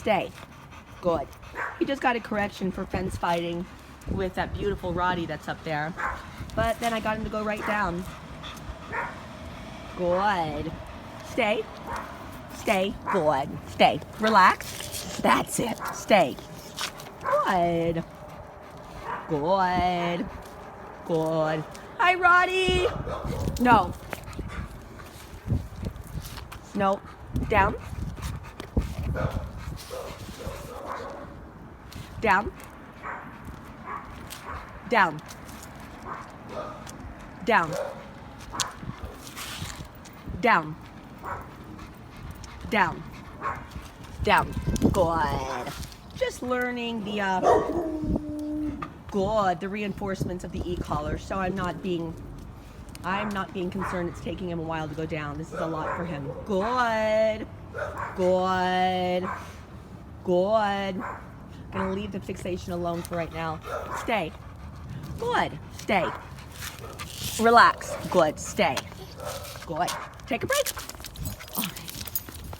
Stay. Good. He just got a correction for fence fighting with that beautiful Roddy that's up there. But then I got him to go right down. Good. Stay. Stay. Good. Stay. Relax. That's it. Stay. Good. Good. Good. Hi, Roddy. No. No. Down. Down. Down. Down. Down. Down. Down. Good. Just learning the reinforcements of the e-collar, so I'm not being concerned it's taking him a while to go down. This is a lot for him. Good. Good. Good. Gonna leave the fixation alone for right now. Stay. Good. Stay. Relax. Good. Stay. Good. Take a break.